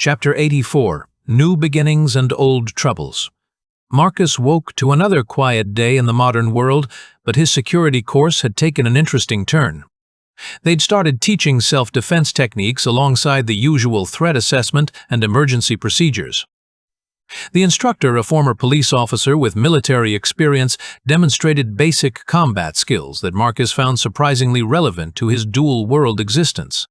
Chapter 84, New Beginnings and Old Troubles. Marcus woke to another quiet day in the modern world, but his security course had taken an interesting turn. They'd started teaching self-defense techniques alongside the usual threat assessment and emergency procedures. The instructor, a former police officer with military experience, demonstrated basic combat skills that Marcus found surprisingly relevant to his dual-world existence.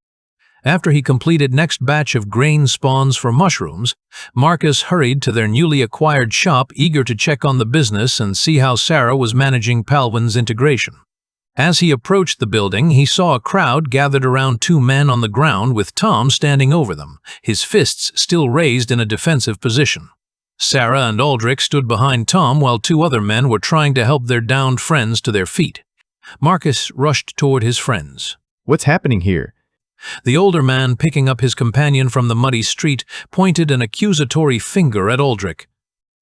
After he completed next batch of grain spawns for mushrooms, Marcus hurried to their newly acquired shop, eager to check on the business and see how Sarah was managing Palwin's integration. As he approached the building, he saw a crowd gathered around two men on the ground with Tom standing over them, his fists still raised in a defensive position. Sarah and Aldrich stood behind Tom while two other men were trying to help their downed friends to their feet. Marcus rushed toward his friends. "What's happening here?" The older man, picking up his companion from the muddy street, pointed an accusatory finger at Aldrich.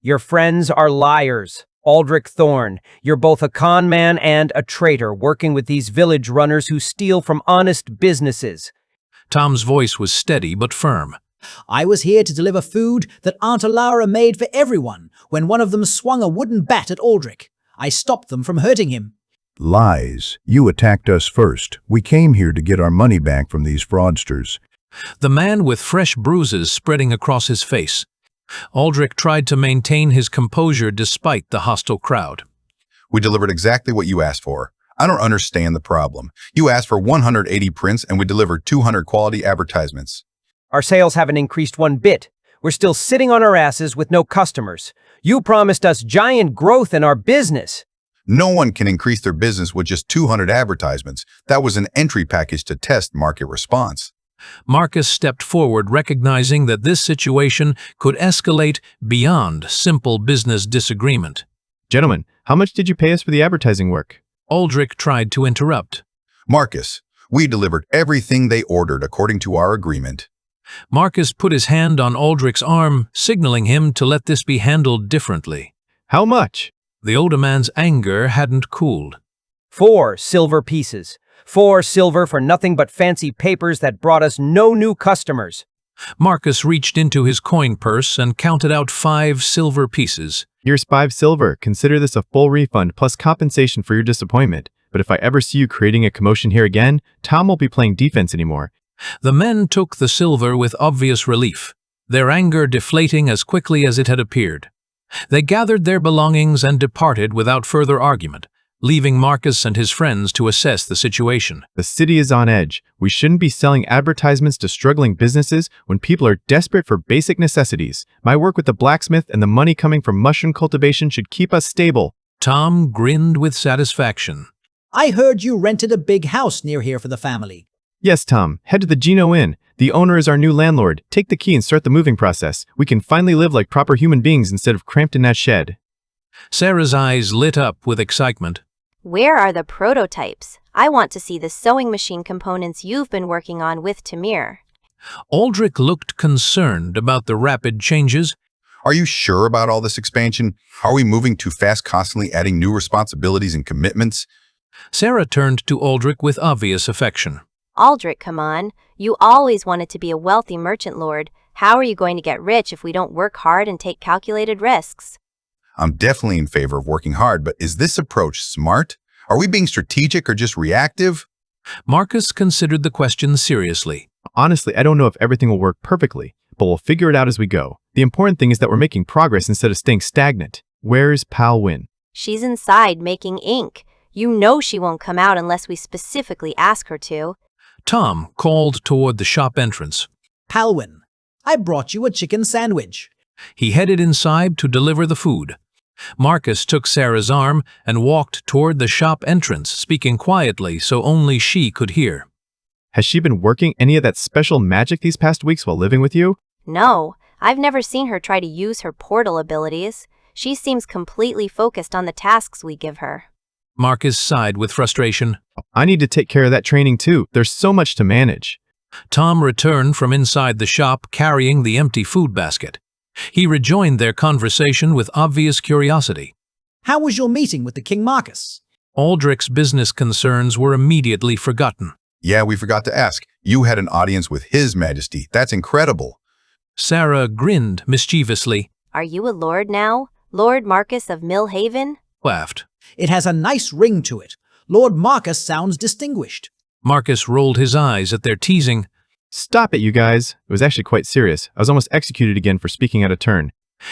"Your friends are liars. Aldrich Thorne, you're both a con man and a traitor, working with these village runners who steal from honest businesses." Tom's voice was steady but firm. "I was here to deliver food that Aunt Alara made for everyone when one of them swung a wooden bat at Aldrich. I stopped them from hurting him." "Lies. You attacked us first. We came here to get our money back from these fraudsters." The man with fresh bruises spreading across his face. Aldrich tried to maintain his composure despite the hostile crowd. "We delivered exactly what you asked for. I don't understand the problem. You asked for 180 prints and we delivered 200 quality advertisements." "Our sales haven't increased one bit. We're still sitting on our asses with no customers. You promised us giant growth in our business." "No one can increase their business with just 200 advertisements. That was an entry package to test market response." Marcus stepped forward, recognizing that this situation could escalate beyond simple business disagreement. "Gentlemen, how much did you pay us for the advertising work?" Aldrich tried to interrupt. "Marcus, we delivered everything they ordered according to our agreement." Marcus put his hand on Aldrich's arm, signaling him to let this be handled differently. "How much?" The older man's anger hadn't cooled. 4 silver pieces. 4 silver for nothing but fancy papers that brought us no new customers." Marcus reached into his coin purse and counted out 5 silver pieces. "Here's 5 silver. Consider this a full refund plus compensation for your disappointment. But if I ever see you creating a commotion here again, Tom won't be playing defense anymore." The men took the silver with obvious relief, their anger deflating as quickly as it had appeared. They gathered their belongings and departed without further argument, leaving Marcus and his friends to assess the situation. "The city is on edge. We shouldn't be selling advertisements to struggling businesses when people are desperate for basic necessities. My work with the blacksmith and the money coming from mushroom cultivation should keep us stable." Tom grinned with satisfaction. "I heard you rented a big house near here for the family." "Yes, Tom. Head to the Geno Inn. The owner is our new landlord. Take the key and start the moving process. We can finally live like proper human beings instead of cramped in that shed." Sarah's eyes lit up with excitement. "Where are the prototypes? I want to see the sewing machine components you've been working on with Tamir." Aldrich looked concerned about the rapid changes. "Are you sure about all this expansion? Are we moving too fast, constantly adding new responsibilities and commitments?" Sarah turned to Aldrich with obvious affection. "Aldrich, come on. You always wanted to be a wealthy merchant lord. How are you going to get rich if we don't work hard and take calculated risks?" "I'm definitely in favor of working hard, but is this approach smart? Are we being strategic or just reactive?" Marcus considered the question seriously. "Honestly, I don't know if everything will work perfectly, but we'll figure it out as we go. The important thing is that we're making progress instead of staying stagnant. Where's Palwin?" "She's inside making ink. You know she won't come out unless we specifically ask her to." Tom called toward the shop entrance. "Palwin, I brought you a chicken sandwich." He headed inside to deliver the food. Marcus took Sarah's arm and walked toward the shop entrance, speaking quietly so only she could hear. "Has she been working any of that special magic these past weeks while living with you?" "No, I've never seen her try to use her portal abilities. She seems completely focused on the tasks we give her." Marcus sighed with frustration. "I need to take care of that training too. There's so much to manage." Tom returned from inside the shop carrying the empty food basket. He rejoined their conversation with obvious curiosity. "How was your meeting with the King Marcus?" Aldrich's business concerns were immediately forgotten. "Yeah, we forgot to ask. You had an audience with His Majesty. That's incredible." Sarah grinned mischievously, Are you a lord now? Lord Marcus of Millhaven? laughed. It has a nice ring to it. Lord Marcus sounds distinguished. Marcus rolled his eyes at their teasing. Stop it, you guys. It was actually quite serious. I was almost executed again for speaking out of turn.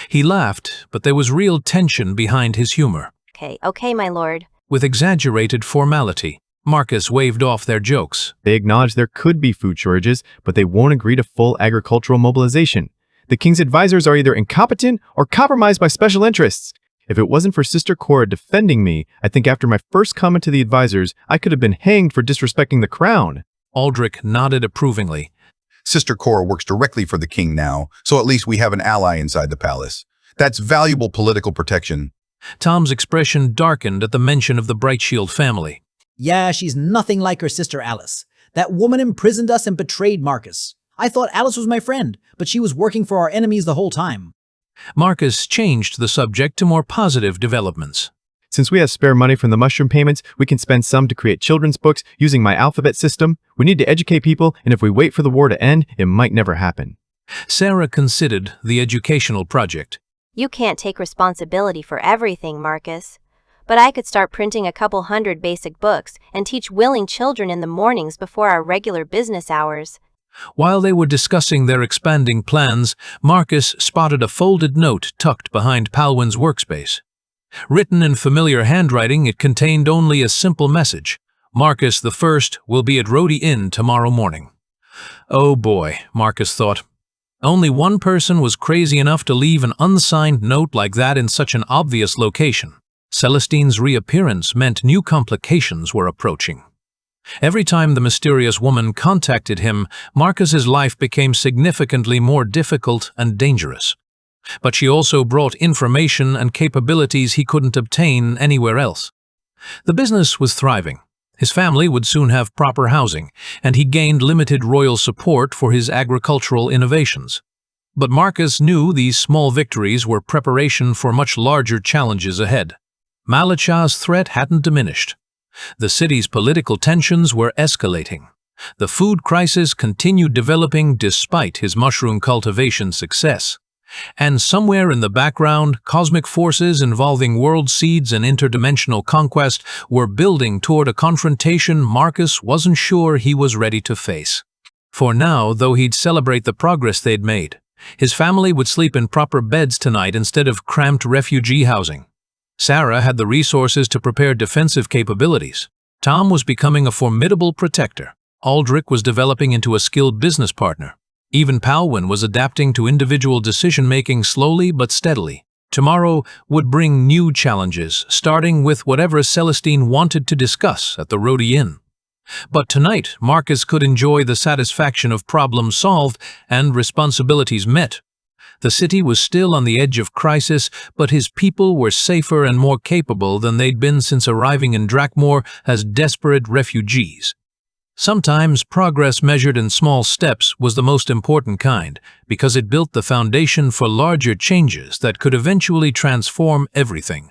He laughed, but there was real tension behind his humor. Okay, my lord. With exaggerated formality, Marcus waved off their jokes. They acknowledge there could be food shortages, but they won't agree to full agricultural mobilization. The king's advisors are either incompetent or compromised by special interests. If it wasn't for Sister Cora defending me, I think after my first comment to the advisors, I could have been hanged for disrespecting the crown. Aldrich nodded approvingly. Sister Cora works directly for the king now, so at least we have an ally inside the palace. That's valuable political protection. Tom's expression darkened at the mention of the Brightshield family. Yeah, she's nothing like her sister Alice. That woman imprisoned us and betrayed Marcus. I thought Alice was my friend, but she was working for our enemies the whole time. Marcus changed the subject to more positive developments. Since we have spare money from the mushroom payments, we can spend some to create children's books using my alphabet system. We need to educate people, and if we wait for the war to end, it might never happen. Sarah considered the educational project. You can't take responsibility for everything, Marcus. But I could start printing a couple hundred basic books and teach willing children in the mornings before our regular business hours. While they were discussing their expanding plans, Marcus spotted a folded note tucked behind Palwin's workspace. Written in familiar handwriting, it contained only a simple message. Marcus I will be at Rhodey Inn tomorrow morning. Oh boy, Marcus thought. Only one person was crazy enough to leave an unsigned note like that in such an obvious location. Celestine's reappearance meant new complications were approaching. Every time the mysterious woman contacted him, Marcus's life became significantly more difficult and dangerous. But she also brought information and capabilities he couldn't obtain anywhere else. The business was thriving. His family would soon have proper housing, and he gained limited royal support for his agricultural innovations. But Marcus knew these small victories were preparation for much larger challenges ahead. Malachah's threat hadn't diminished. The city's political tensions were escalating. The food crisis continued developing despite his mushroom cultivation success. And somewhere in the background, cosmic forces involving world seeds and interdimensional conquest were building toward a confrontation Marcus wasn't sure he was ready to face. For now, though he'd celebrate the progress they'd made, his family would sleep in proper beds tonight instead of cramped refugee housing. Sarah had the resources to prepare defensive capabilities. Tom was becoming a formidable protector. Aldrich was developing into a skilled business partner. Even Palwin was adapting to individual decision-making slowly but steadily. Tomorrow would bring new challenges, starting with whatever Celestine wanted to discuss at the Rhodey Inn. But tonight, Marcus could enjoy the satisfaction of problems solved and responsibilities met. The city was still on the edge of crisis, but his people were safer and more capable than they'd been since arriving in Drakmor as desperate refugees. Sometimes progress measured in small steps was the most important kind, because it built the foundation for larger changes that could eventually transform everything.